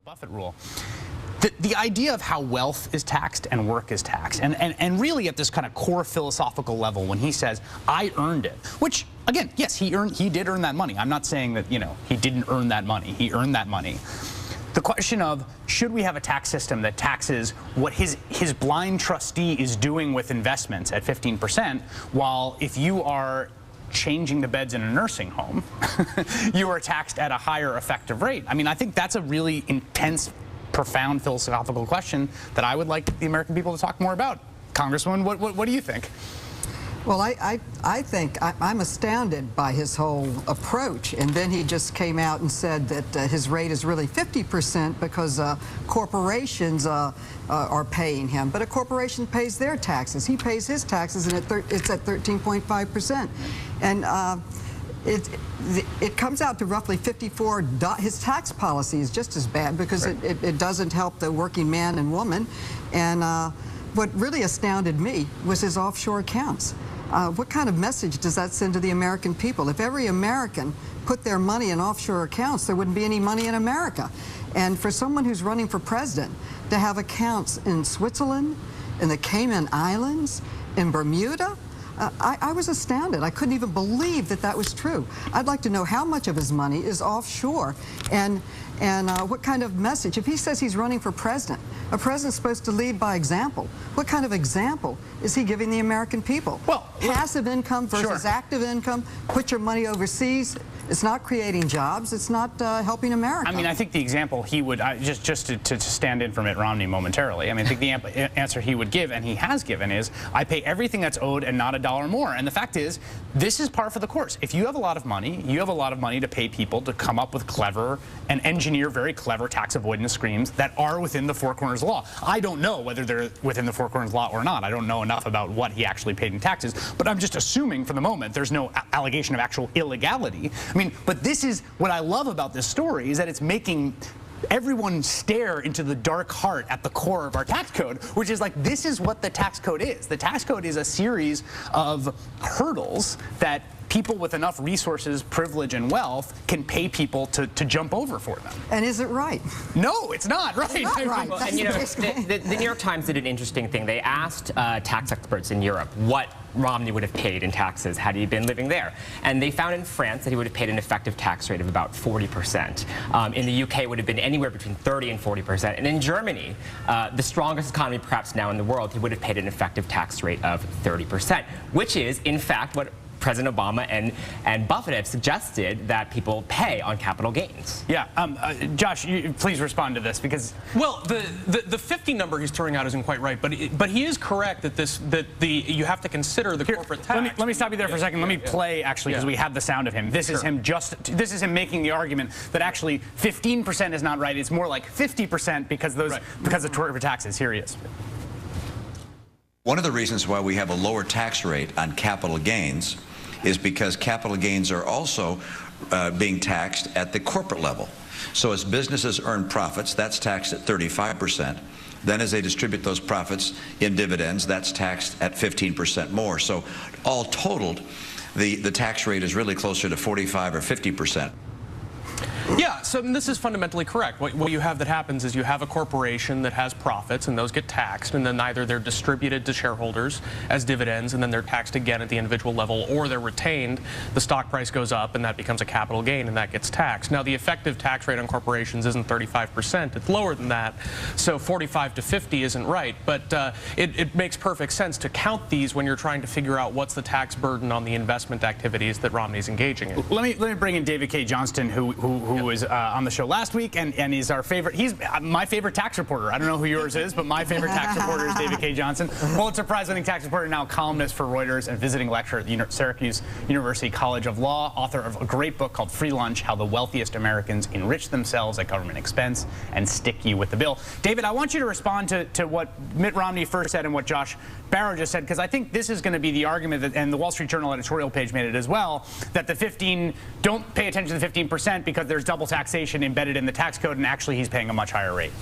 Buffett rule. The idea of how wealth is taxed and work is taxed, and really at this kind of core philosophical level, when he says, I earned it, which, again, yes, he did earn that money. I'm not saying that, he didn't earn that money. He earned that money. The question of, should we have a tax system that taxes what his blind trustee is doing with investments at 15%, while if you are changing the beds in a nursing home, you are taxed at a higher effective rate? I mean, I think that's a really intense, profound philosophical question that I would like the American people to talk more about. Congresswoman, what do you think? Well, I think I'm astounded by his whole approach, and then he just came out and said that his rate is really 50% because corporations are paying him. But a corporation pays their taxes. He pays his taxes, and it's at 13.5%. And it comes out to roughly 54. His tax policy is just as bad because it doesn't help the working man and woman. And what really astounded me was his offshore accounts. What kind of message does that send to the American people? If every American put their money in offshore accounts, there wouldn't be any money in America. And for someone who's running for president to have accounts in Switzerland, in the Cayman Islands, in Bermuda, I was astounded. I couldn't even believe that that was true. I'd like to know how much of his money is offshore, and what kind of message. If he says he's running for president, a president's supposed to lead by example. What kind of example is he giving the American people? Well, passive income versus active income. Put your money overseas. It's not creating jobs. It's not helping America. I mean, I think the example he would, just to stand in for Mitt Romney momentarily, I mean, I think the answer he would give, and he has given, is I pay everything that's owed and not a dollar more. And the fact is, this is par for the course. If you have a lot of money, you have a lot of money to pay people to come up with clever and engineer very clever tax avoidance schemes that are within the four corners of the law. I don't know whether they're within the four corners of the law or not. I don't know enough about what he actually paid in taxes, but I'm just assuming for the moment there's no allegation of actual illegality. I mean, but this is what I love about this story, is that it's making everyone stare into the dark heart at the core of our tax code, which is like, this is what the tax code is. The tax code is a series of hurdles that people with enough resources, privilege, and wealth can pay people to jump over for them. And is it right? No, it's not right. It's not right. Well, and the New York Times did an interesting thing. They asked tax experts in Europe what Romney would have paid in taxes had he been living there. And they found in France that he would have paid an effective tax rate of about 40%. In the UK, it would have been anywhere between 30 and 40%. And in Germany, the strongest economy perhaps now in the world, he would have paid an effective tax rate of 30%, which is, in fact, what President Obama and Buffett have suggested that people pay on capital gains. Yeah, Josh, please respond to this, because well, the 50 number he's throwing out isn't quite right, but he is correct that you have to consider the corporate tax. Let me stop you there for a second. Let me play, actually, because we have the sound of him. This is him this is him making the argument that actually 15% is not right. It's more like 50% because of corporate taxes. Here he is. One of the reasons why we have a lower tax rate on capital gains is because capital gains are also being taxed at the corporate level. So as businesses earn profits, that's taxed at 35%. Then as they distribute those profits in dividends, that's taxed at 15% more. So all totaled, the tax rate is really closer to 45 or 50%. Yeah, so this is fundamentally correct. What you have that happens is you have a corporation that has profits, and those get taxed, and then either they're distributed to shareholders as dividends, and then they're taxed again at the individual level, or they're retained, the stock price goes up, and that becomes a capital gain, and that gets taxed. Now, the effective tax rate on corporations isn't 35%. It's lower than that, so 45 to 50 isn't right, but it makes perfect sense to count these when you're trying to figure out what's the tax burden on the investment activities that Romney's engaging in. Let me bring in David K. Johnston, who was on the show last week, and he's our favorite. He's my favorite tax reporter. I don't know who yours is, but my favorite tax reporter is David K. Johnson. Pulitzer Prize-winning tax reporter, now columnist for Reuters and visiting lecturer at the Syracuse University College of Law, author of a great book called Free Lunch: How the Wealthiest Americans Enrich Themselves at Government Expense and Stick You with the Bill. David, I want you to respond to what Mitt Romney first said and what Josh Barro just said, because I think this is going to be the argument that, and the Wall Street Journal editorial page made it as well, that the 15, don't pay attention to the 15% because there's double taxation embedded in the tax code, and actually he's paying a much higher rate.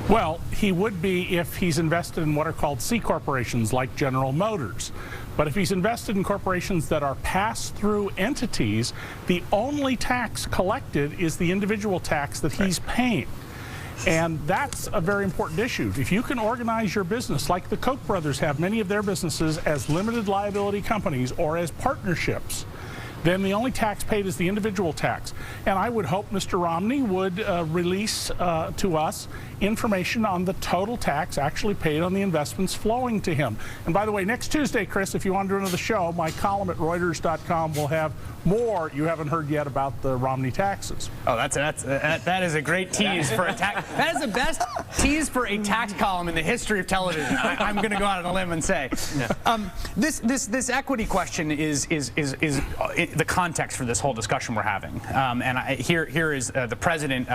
Well, he would be if he's invested in what are called C corporations like General Motors. But if he's invested in corporations that are pass-through entities, the only tax collected is the individual tax that he's paying. And that's a very important issue. If you can organize your business like the Koch brothers have many of their businesses as limited liability companies or as partnerships, then the only tax paid is the individual tax. And I would hope Mr. Romney would release to us information on the total tax actually paid on the investments flowing to him. And by the way, next Tuesday, Chris, if you want to do another show, my column at Reuters.com will have more you haven't heard yet about the Romney taxes. Oh, that is a great tease for a tax. That is the best tease for a tax column in the history of television. I'm going to go out on a limb and say, this equity question is the context for this whole discussion we're having. Here is the president.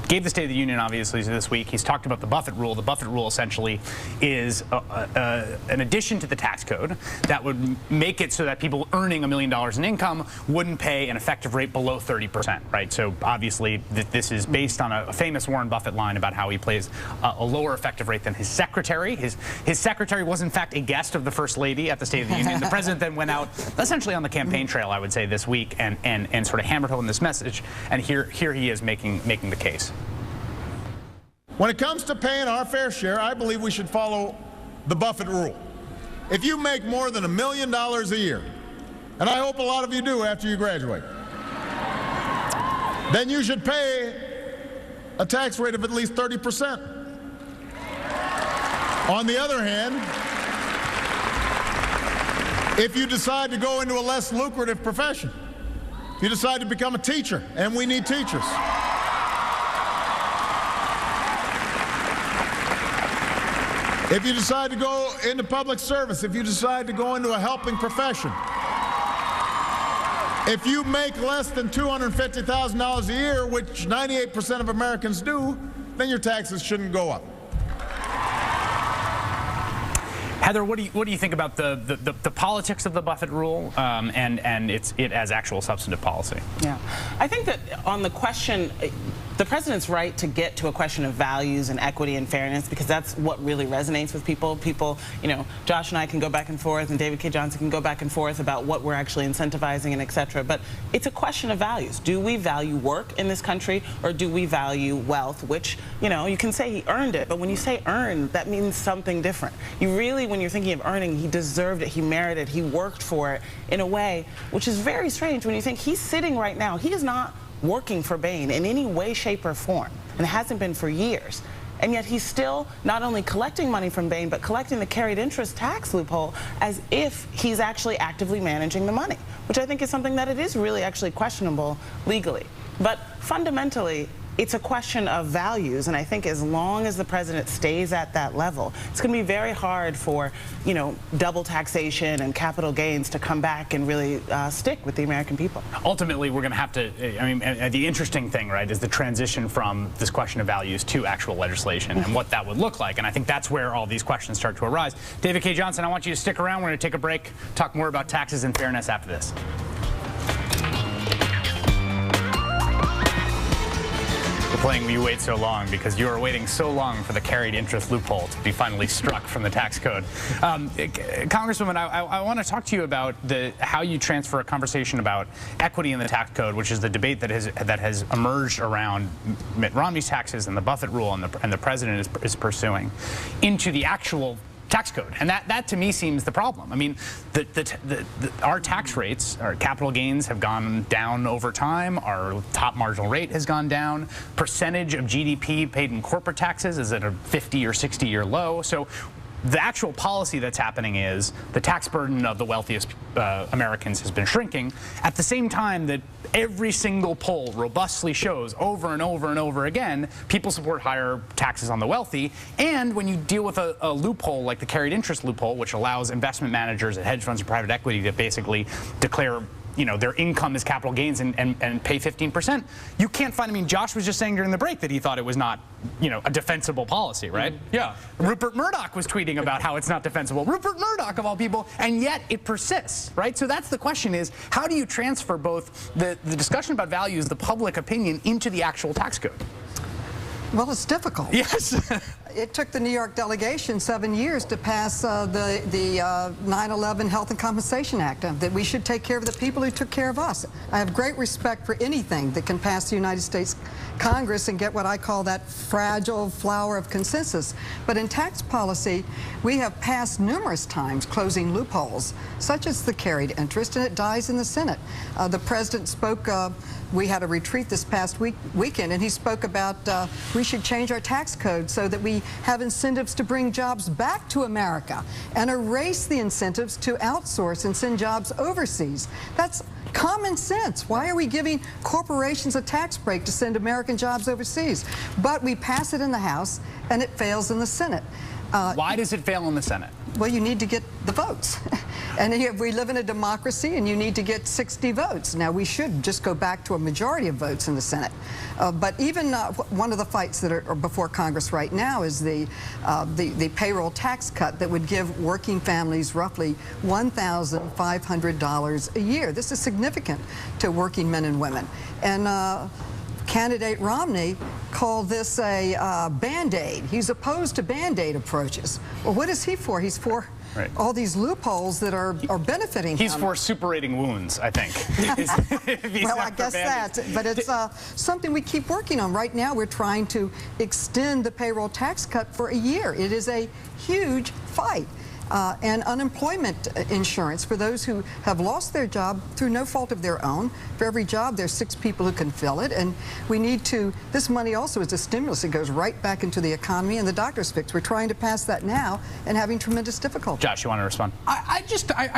Gave the State of the Union, obviously, this week. He's talked about the Buffett rule. The Buffett rule essentially is an addition to the tax code that would make it so that people earning $1 million in income wouldn't pay an effective rate below 30%, right? So obviously, this is based on a famous Warren Buffett line about how he pays a lower effective rate than his secretary. His secretary was, in fact, a guest of the First Lady at the State of the Union. The president then went out, essentially on the campaign trail, I would say, this week and sort of hammered home this message. And here he is making the case. When it comes to paying our fair share, I believe we should follow the Buffett rule. If you make more than $1 million a year, and I hope a lot of you do after you graduate, then you should pay a tax rate of at least 30%. On the other hand, if you decide to go into a less lucrative profession, if you decide to become a teacher, and we need teachers, if you decide to go into public service, if you decide to go into a helping profession, if you make less than $250,000 a year, which 98% of Americans do, then your taxes shouldn't go up. Heather, what do you think about the politics of the Buffett rule and it as actual substantive policy? Yeah, I think that on the question, the president's right to get to a question of values and equity and fairness, because that's what really resonates with people. People, you know, Josh and I can go back and forth, and David K. Johnson can go back and forth about what we're actually incentivizing and et cetera. But it's a question of values. Do we value work in this country, or do we value wealth? Which, you know, you can say he earned it, but when you say earned, that means something different. You really, when you're thinking of earning, he deserved it, he merited, he worked for it in a way which is very strange when you think he's sitting right now. He is not working for Bain in any way, shape, or form, and hasn't been for years. And yet he's still not only collecting money from Bain, but collecting the carried interest tax loophole as if he's actually actively managing the money, which I think is something that it is really actually questionable legally. But fundamentally, it's a question of values, and I think as long as the president stays at that level, it's going to be very hard for, you know, double taxation and capital gains to come back and really stick with the American people. Ultimately, we're going to have to, I mean, the interesting thing, right, is the transition from this question of values to actual legislation and what that would look like, and I think that's where all these questions start to arise. David K. Johnson, I want you to stick around. We're going to take a break, talk more about taxes and fairness after this. Playing You Wait So Long because you are waiting so long for the carried interest loophole to be finally struck from the tax code. Congresswoman, I want to talk to you about how you transfer a conversation about equity in the tax code, which is the debate that has emerged around Mitt Romney's taxes and the Buffett rule and the president is pursuing, into the actual tax code, and that to me seems the problem. I mean, our tax rates, our capital gains have gone down over time. Our top marginal rate has gone down. Percentage of GDP paid in corporate taxes is at a 50 or 60-year low. So the actual policy that's happening is the tax burden of the wealthiest Americans has been shrinking at the same time that every single poll robustly shows over and over and over again people support higher taxes on the wealthy. And when you deal with a loophole like the carried interest loophole, which allows investment managers at hedge funds and private equity to basically declare, you know, their income is capital gains and pay 15%. You can't find, I mean, Josh was just saying during the break that he thought it was not, you know, a defensible policy, right? Yeah. Rupert Murdoch was tweeting about how it's not defensible. Rupert Murdoch, of all people, and yet it persists, right? So that's the question is, how do you transfer both the discussion about values, the public opinion, into the actual tax code? Well, it's difficult. Yes. It took the New York delegation 7 years to pass the 9/11 Health and Compensation Act, that we should take care of the people who took care of us. I have great respect for anything that can pass the United States Congress and get what I call that fragile flower of consensus. But in tax policy, we have passed numerous times closing loopholes, such as the carried interest, and it dies in the Senate. The president spoke, we had a retreat this past weekend, and he spoke about we should change our tax code so that we have incentives to bring jobs back to America and erase the incentives to outsource and send jobs overseas. That's common sense. Why are we giving corporations a tax break to send American jobs overseas? But we pass it in the House, and it fails in the Senate. Why does it fail in the Senate? Well, you need to get the votes. And here we live in a democracy, and you need to get 60 votes. Now, we should just go back to a majority of votes in the Senate. But even one of the fights that are before Congress right now is the payroll tax cut that would give working families roughly $1,500 a year. This is significant to working men and women. And candidate Romney called this a Band-Aid. He's opposed to Band-Aid approaches. Well, what is he for? He's for all these loopholes that are benefiting him. He's for suppurating wounds, I think. Well, I guess that's it. But it's something we keep working on. Right now, we're trying to extend the payroll tax cut for a year. It is a huge fight. And unemployment insurance for those who have lost their job through no fault of their own. For every job, there's 6 people who can fill it. And we need to, this money also is a stimulus. It goes right back into the economy and the doctor's fix. We're trying to pass that now and having tremendous difficulty. Josh, you want to respond? I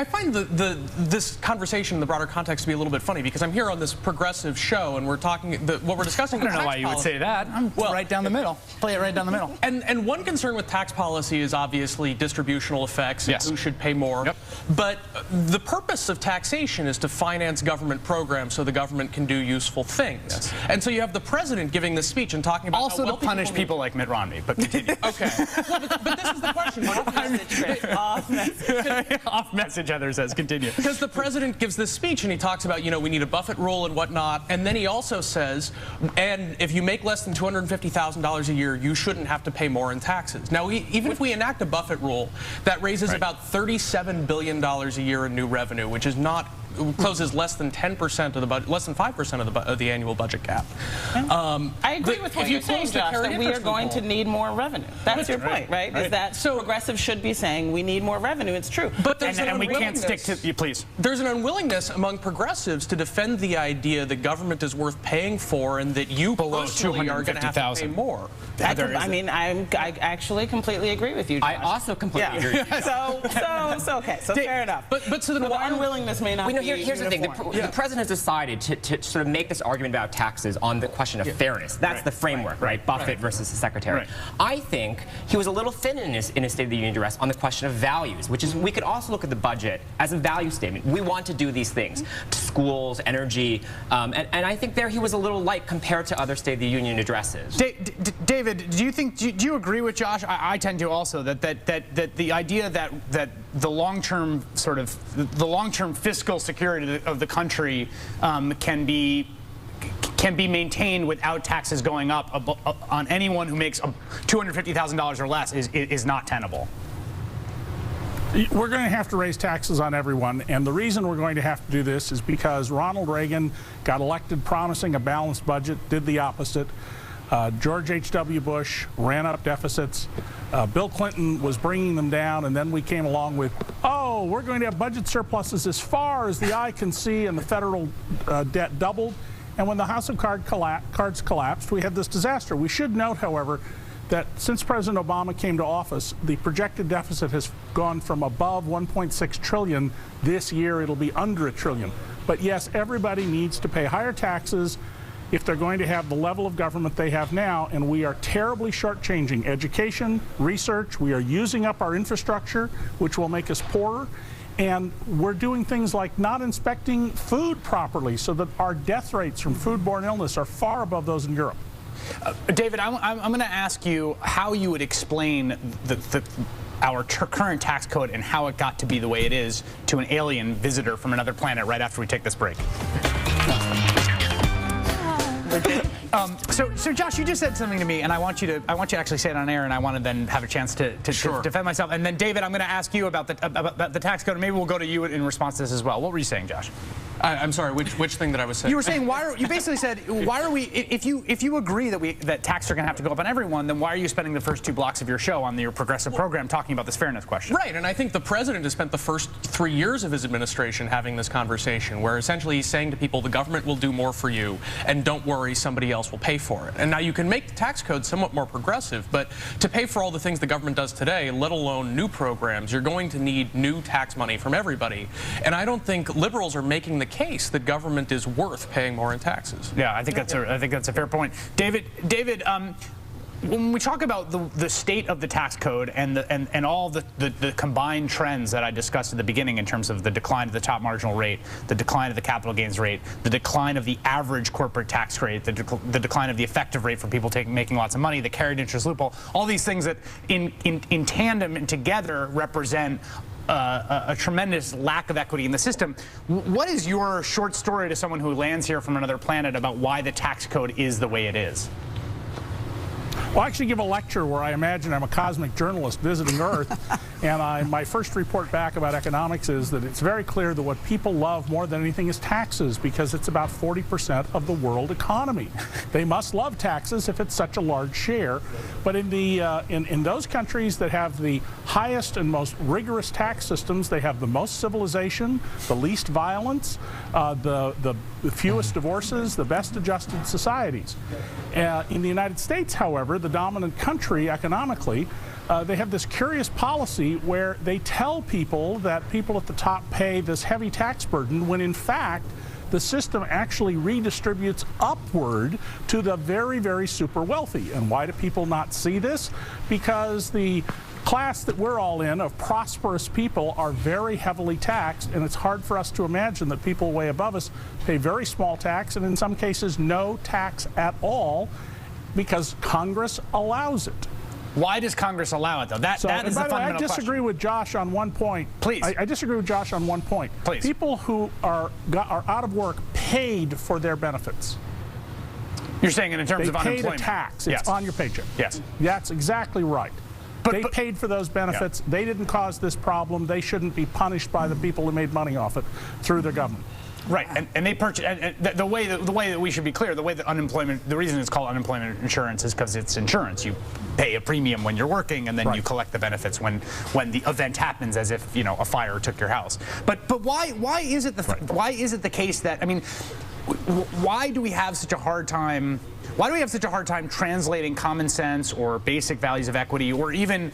find this conversation in the broader context to be a little bit funny, because I'm here on this progressive show and we're talking, what we're discussing. I don't know why you would say that. I'm right down the middle. Play it right down the middle. And one concern with tax policy is obviously distributional effects. Yes. Who should pay more. Yep. But the purpose of taxation is to finance government programs so the government can do useful things. Yes. And so you have the president giving this speech and talking about also how to punish people like Mitt Romney. But continue. Okay. Well, but this is the question. Off message. Off message, Heather says. Continue. Because the president gives this speech and he talks about, we need a Buffett rule and whatnot. And then he also says, and if you make less than $250,000 a year, you shouldn't have to pay more in taxes. Now, even if we enact a Buffett rule, that raises about $37 billion a year in new revenue, which is not closes less than 10% of the budget, less than 5% of the annual budget gap. I agree with what you're saying, Josh, that we are going to need more revenue. That's your point, right? Is that progressives should be saying we need more revenue. It's true. But there's and we can't stick to you, please. There's an unwillingness among progressives to defend the idea that government is worth paying for and that you personally are going to have to pay more. I mean, I actually completely agree with you, Josh. I also completely agree with you. So fair enough. But so then the unwillingness may not be here's the thing. The president has decided to sort of make this argument about taxes on the question of fairness. That's the framework, right? Buffett versus the secretary. I think he was a little thin in his State of the Union address on the question of values, which is we could also look at the budget as a value statement. We want to do these things to schools, energy, and I think there he was a little light compared to other State of the Union addresses. David, do you agree with Josh? I tend to also that the idea that the long-term fiscal security of the country can be maintained without taxes going up on anyone who makes $250,000 or less is not tenable. We're going to have to raise taxes on everyone, and the reason we're going to have to do this is because Ronald Reagan got elected promising a balanced budget, did the opposite. George H.W. Bush ran up deficits. Bill Clinton was bringing them down, and then we came along with, oh, we're going to have budget surpluses as far as the eye can see, and the federal debt doubled. And when the House of Cards collapsed, we had this disaster. We should note, however, that since President Obama came to office, the projected deficit has gone from above $1.6 trillion. This year, it'll be under $1 trillion. But yes, everybody needs to pay higher taxes if they're going to have the level of government they have now, and we are terribly shortchanging education, research. We are using up our infrastructure, which will make us poorer, and we're doing things like not inspecting food properly so that our death rates from foodborne illness are far above those in Europe. David, I'm going to ask you how you would explain our current tax code and how it got to be the way it is to an alien visitor from another planet right after we take this break. So Josh, you just said something to me, and I want you to actually say it on air, and I want to then have a chance to defend myself. And then David, I'm going to ask you about the tax code, and maybe we'll go to you in response to this as well. What were you saying, Josh? I'm sorry, which thing that I was saying? You were saying you basically said, why are we, if you agree that taxes are going to have to go up on everyone, then why are you spending the first 2 blocks of your show on your progressive program talking about this fairness question? Right, and I think the president has spent the first 3 years of his administration having this conversation where essentially he's saying to people, the government will do more for you, and don't worry, somebody else will pay for it. And now you can make the tax code somewhat more progressive, but to pay for all the things the government does today, let alone new programs, you're going to need new tax money from everybody. And I don't think liberals are making the case that government is worth paying more in taxes. Yeah, I think that's a fair point. David, when we talk about the state of the tax code and all the combined trends that I discussed at the beginning in terms of the decline of the top marginal rate, the decline of the capital gains rate, the decline of the average corporate tax rate, the decline of the effective rate for people making lots of money, the carried interest loophole, all these things that in tandem and together represent a tremendous lack of equity in the system. What is your short story to someone who lands here from another planet about why the tax code is the way it is? Well, I actually give a lecture where I imagine I'm a cosmic journalist visiting Earth, and my first report back about economics is that it's very clear that what people love more than anything is taxes, because it's about 40% of the world economy. They must love taxes if it's such a large share. But in those countries that have the highest and most rigorous tax systems, they have the most civilization, the least violence, the fewest divorces, the best adjusted societies. In the United States, however, the dominant country economically, they have this curious policy where they tell people that people at the top pay this heavy tax burden when in fact the system actually redistributes upward to the very, very super wealthy. And why do people not see this? Because the class that we're all in of prosperous people are very heavily taxed, and it's hard for us to imagine that people way above us pay very small tax, and in some cases no tax at all, because Congress allows it. Why does Congress allow it, though? That is the fundamental question. I disagree with Josh on one point. Please. I disagree with Josh on one point. Please. People who are out of work paid for their benefits. You're saying in terms of unemployment? They paid a tax. It's on your paycheck. Yes. That's exactly right. They paid for those benefits. Yeah. They didn't cause this problem. They shouldn't be punished by the people who made money off it through their government. Right, and they purchase. And the way that we should be clear, the way that the reason it's called unemployment insurance is because it's insurance. You pay a premium when you're working, and then you collect the benefits when the event happens, as if a fire took your house. But why is it the case that, I mean, why do we have such a hard time? Why do we have such a hard time translating common sense or basic values of equity, or even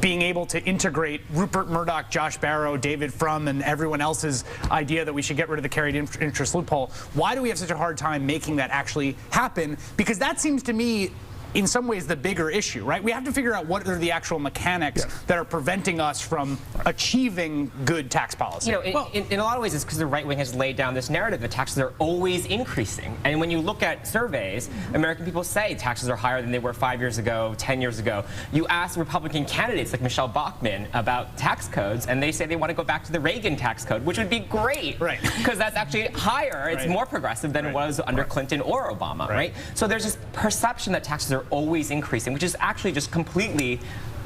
being able to integrate Rupert Murdoch, Josh Barro, David Frum, and everyone else's idea that we should get rid of the carried interest loophole? Why do we have such a hard time making that actually happen? Because that seems to me, in some ways, the bigger issue, right? We have to figure out what are the actual mechanics that are preventing us from achieving good tax policy. In a lot of ways, it's because the right wing has laid down this narrative that taxes are always increasing. And when you look at surveys, American people say taxes are higher than they were 5 years ago, 10 years ago. You ask Republican candidates like Michelle Bachmann about tax codes, and they say they want to go back to the Reagan tax code, which would be great, right? Because that's actually higher. It's more progressive than it was under Clinton or Obama, right? So there's this perception that taxes are always increasing, which is actually just completely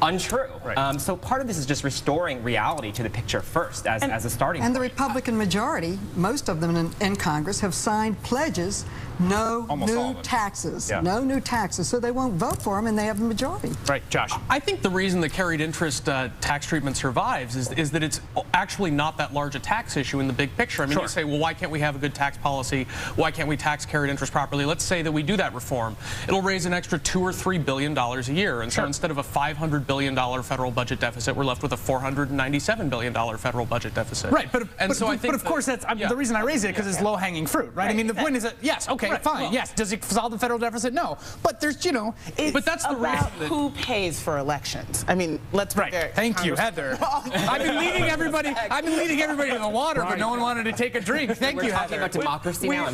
untrue. Right. So part of this is just restoring reality to the picture first as a starting point. And the Republican majority, most of them in Congress, have signed pledges, no new taxes, no new taxes, so they won't vote for them, and they have the majority. Right, Josh. I think the reason the carried interest tax treatment survives is that it's actually not that large a tax issue in the big picture. I mean, you say, well, why can't we have a good tax policy? Why can't we tax carried interest properly? Let's say that we do that reform. It'll raise an extra $2 or $3 billion a year, and so instead of a $500 billion federal budget deficit, we're left with a $497 billion federal budget deficit. Right, but of course that's the reason I raise it, because it's low-hanging fruit, right? I mean, the point is that yes, okay, fine, well, yes. Does it solve the federal deficit? No, but there's but that's the about who pays for elections. I mean, let's be fair. Thank you, Heather. I've been leading everybody. I've been leading everybody to the water, but no one wanted to take a drink. Thank you, Heather. We're talking about democracy now.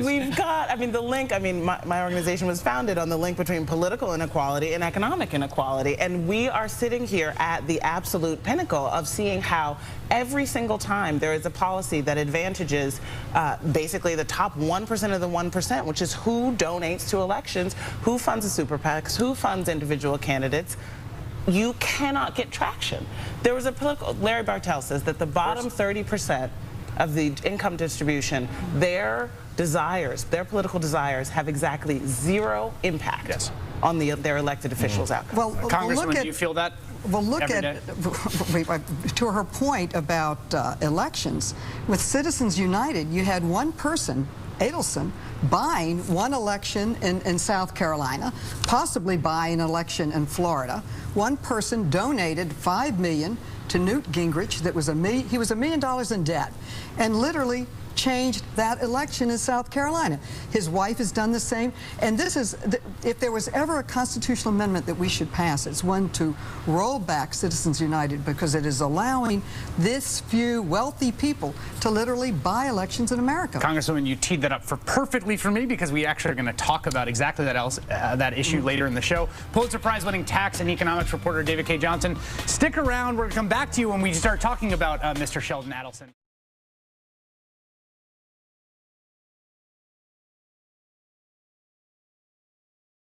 We've got. I mean, the link. I mean, my organization was founded on the link between political inequality and economic inequality, and we are sitting here at the absolute pinnacle of seeing how every single time there is a policy that advantages basically the top 1% of the 1%, which is who donates to elections, who funds the super PACs, who funds individual candidates, you cannot get traction. There was a political, Larry Bartell says that the bottom 30% of the income distribution, their desires, their political desires, have exactly zero impact on their elected officials' outcome. Well, Congresswoman, do you feel that? Well, look every at, to her point about elections, with Citizens United, you had one person, Adelson, buying one election in South Carolina, possibly buying an election in Florida. One person donated $5 million to Newt Gingrich. That was he was $1 million in debt, and literally changed that election in South Carolina. His wife has done the same. And this is, if there was ever a constitutional amendment that we should pass, it's one to roll back Citizens United, because it is allowing this few wealthy people to literally buy elections in America. Congresswoman, you teed that up perfectly for me, because we actually are going to talk about exactly that issue later in the show. Pulitzer Prize-winning tax and economics reporter David K. Johnson. Stick around. We're going to come back to you when we start talking about Mr. Sheldon Adelson.